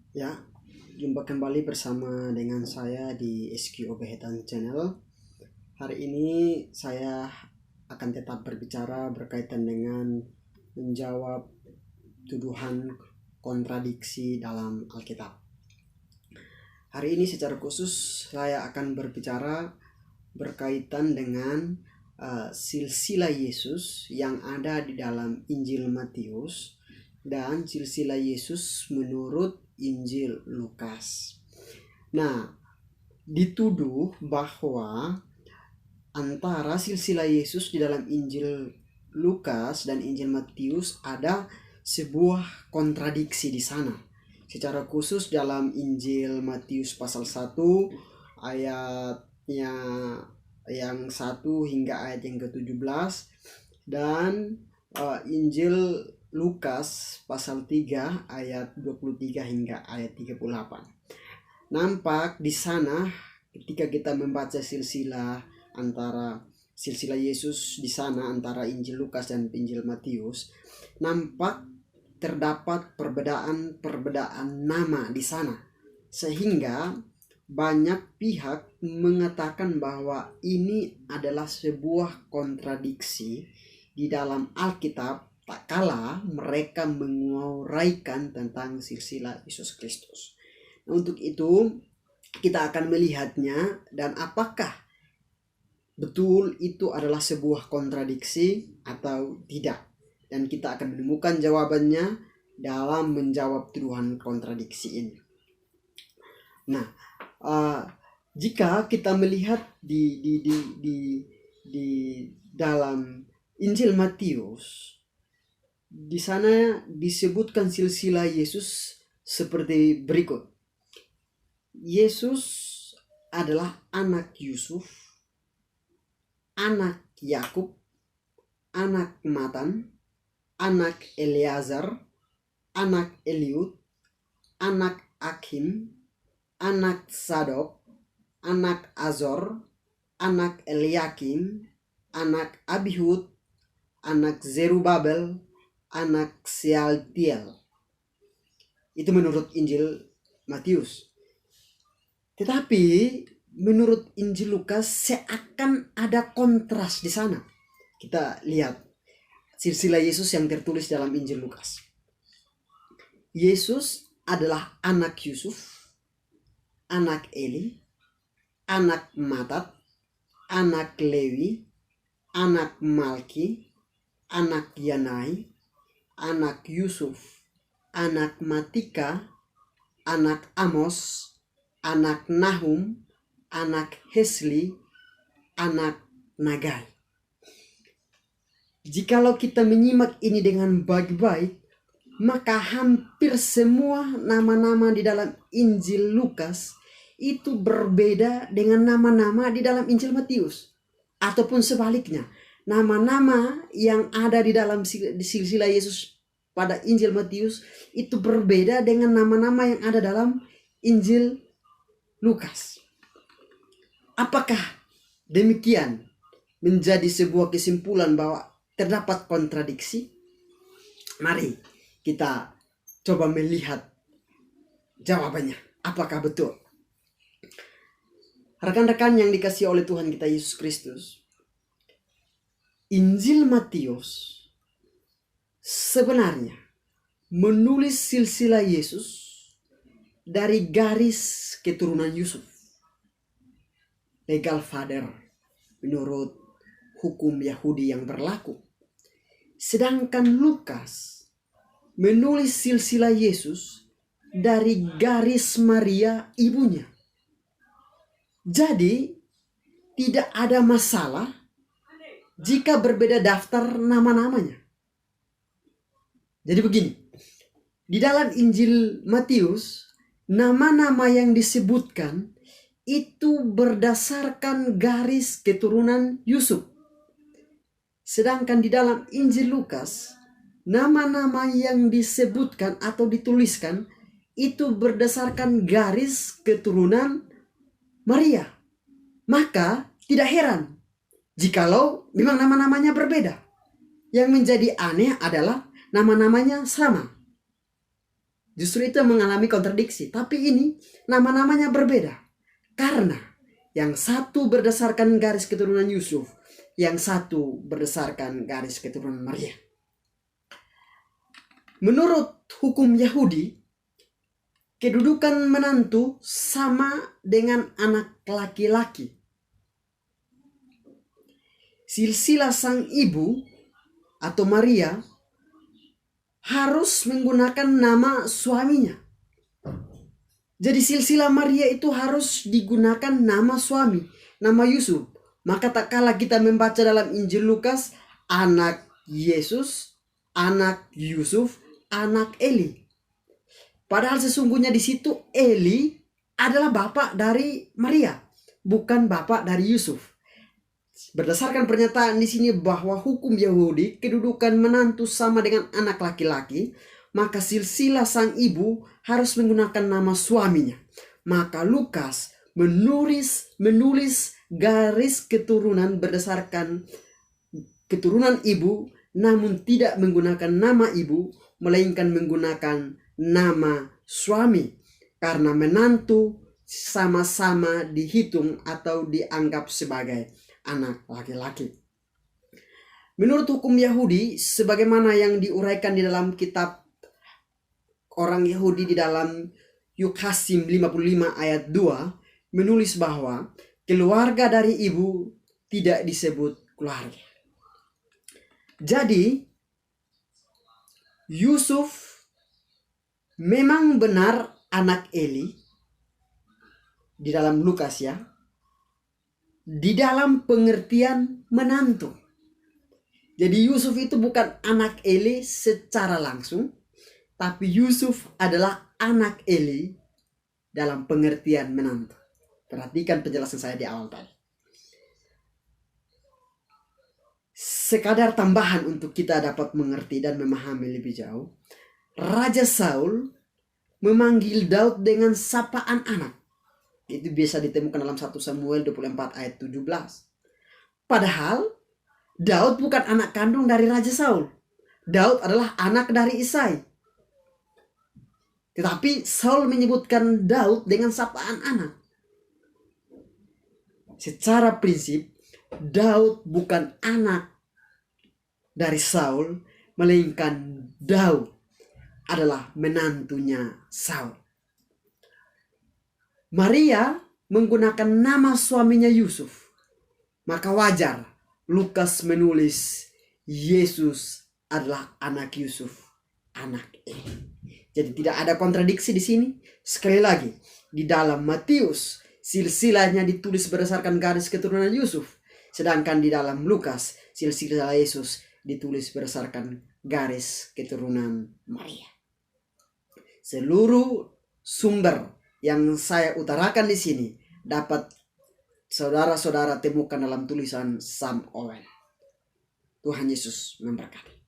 Ya, jumpa kembali bersama dengan saya di SQ Obehetan Channel. Hari ini saya akan tetap berbicara berkaitan dengan menjawab tuduhan kontradiksi dalam Alkitab. Hari ini secara khusus saya akan berbicara berkaitan dengan silsilah Yesus yang ada di dalam Injil Matius dan silsilah Yesus menurut Injil Lukas. Nah, dituduh bahwa antara silsilah Yesus di dalam Injil Lukas dan Injil Matius ada sebuah kontradiksi di sana. Secara khusus dalam Injil Matius pasal 1 ayatnya yang 1 hingga ayat yang ke-17 dan Injil Lukas pasal 3 ayat 23 hingga ayat 38. Nampak di sana ketika kita membaca silsilah Yesus di sana antara Injil Lukas dan Injil Matius, nampak terdapat perbedaan nama di sana, sehingga banyak pihak mengatakan bahwa ini adalah sebuah kontradiksi di dalam Alkitab tak kala mereka menguraikan tentang silsilah Yesus Kristus. Nah, untuk itu kita akan melihatnya dan apakah betul itu adalah sebuah kontradiksi atau tidak. Dan kita akan menemukan jawabannya dalam menjawab tuduhan kontradiksi ini. Nah, jika kita melihat di dalam Injil Matius, di sana disebutkan silsilah Yesus seperti berikut. Yesus adalah anak Yusuf, anak Yakub, anak Matan, anak Eleazar, anak Eliud, anak Akim, anak Sadok, anak Azor, anak Eliakim, anak Abihud, anak Zerubabel, anak Sealtiel. Itu menurut Injil Matius. Tetapi menurut Injil Lukas seakan ada kontras di sana. Kita lihat silsilah Yesus yang tertulis dalam Injil Lukas. Yesus adalah anak Yusuf, anak Eli, anak Matat, anak Lewi, anak Malki, anak Yanai, anak Yusuf, anak Matika, anak Amos, anak Nahum, anak Hesli, anak Nagai. Jikalau kita menyimak ini dengan baik-baik, maka hampir semua nama-nama di dalam Injil Lukas itu berbeda dengan nama-nama di dalam Injil Matius. Ataupun sebaliknya, nama-nama yang ada di dalam silsilah Yesus pada Injil Matius itu berbeda dengan nama-nama yang ada dalam Injil Lukas. Apakah demikian menjadi sebuah kesimpulan bahwa terdapat kontradiksi? Mari kita coba melihat jawabannya. Apakah betul? Rekan-rekan yang dikasihi oleh Tuhan kita Yesus Kristus, Injil Matius sebenarnya menulis silsilah Yesus dari garis keturunan Yusuf, legal father menurut hukum Yahudi yang berlaku. Sedangkan Lukas menulis silsilah Yesus dari garis Maria ibunya. Jadi tidak ada masalah jika berbeda daftar nama-namanya. Jadi begini, di dalam Injil Matius nama-nama yang disebutkan itu berdasarkan garis keturunan Yusuf. Sedangkan di dalam Injil Lukas, nama-nama yang disebutkan atau dituliskan itu berdasarkan garis keturunan Maria. Maka tidak heran jikalau memang nama-namanya berbeda. Yang menjadi aneh adalah nama-namanya sama. Justru itu yang mengalami kontradiksi. Tapi ini nama-namanya berbeda. Karena yang satu berdasarkan garis keturunan Yusuf, yang satu berdasarkan garis keturunan Maria. Menurut hukum Yahudi, kedudukan menantu sama dengan anak laki-laki. Silsilah sang ibu atau Maria harus menggunakan nama suaminya. Jadi silsilah Maria itu harus digunakan nama suami, nama Yusuf. Maka tak kalah kita membaca dalam Injil Lukas, anak Yesus, anak Yusuf, anak Eli. Padahal sesungguhnya di situ Eli adalah bapak dari Maria, bukan bapak dari Yusuf. Berdasarkan pernyataan di sini bahwa hukum Yahudi kedudukan menantu sama dengan anak laki-laki, maka silsilah sang ibu harus menggunakan nama suaminya. Maka Lukas menulis garis keturunan berdasarkan keturunan ibu, namun tidak menggunakan nama ibu, melainkan menggunakan nama suami. Karena menantu sama-sama dihitung atau dianggap sebagai anak laki-laki. Menurut hukum Yahudi, sebagaimana yang diuraikan di dalam kitab orang Yahudi di dalam Yukasim 55 ayat 2, menulis bahwa keluarga dari ibu tidak disebut keluarga. Jadi, Yusuf memang benar anak Eli di dalam Lukas ya, di dalam pengertian menantu. Jadi Yusuf itu bukan anak Eli secara langsung, tapi Yusuf adalah anak Eli dalam pengertian menantu. Perhatikan penjelasan saya di awal tadi. Sekadar tambahan untuk kita dapat mengerti dan memahami lebih jauh, Raja Saul memanggil Daud dengan sapaan anak. Itu biasa ditemukan dalam 1 Samuel 24 ayat 17. Padahal Daud bukan anak kandung dari Raja Saul. Daud adalah anak dari Isai. Tetapi Saul menyebutkan Daud dengan sapaan anak. Secara prinsip, Daud bukan anak dari Saul, melainkan Daud adalah menantunya Saul. Maria menggunakan nama suaminya Yusuf. Maka wajar Lukas menulis Yesus adalah anak Yusuf, anak Eli. Jadi tidak ada kontradiksi di sini. Sekali lagi, di dalam Matius silsilahnya ditulis berdasarkan garis keturunan Yusuf, sedangkan di dalam Lukas silsilah Yesus ditulis berdasarkan garis keturunan Maria. Seluruh sumber yang saya utarakan di sini dapat saudara-saudara temukan dalam tulisan Sam Owen. Tuhan Yesus memberkati.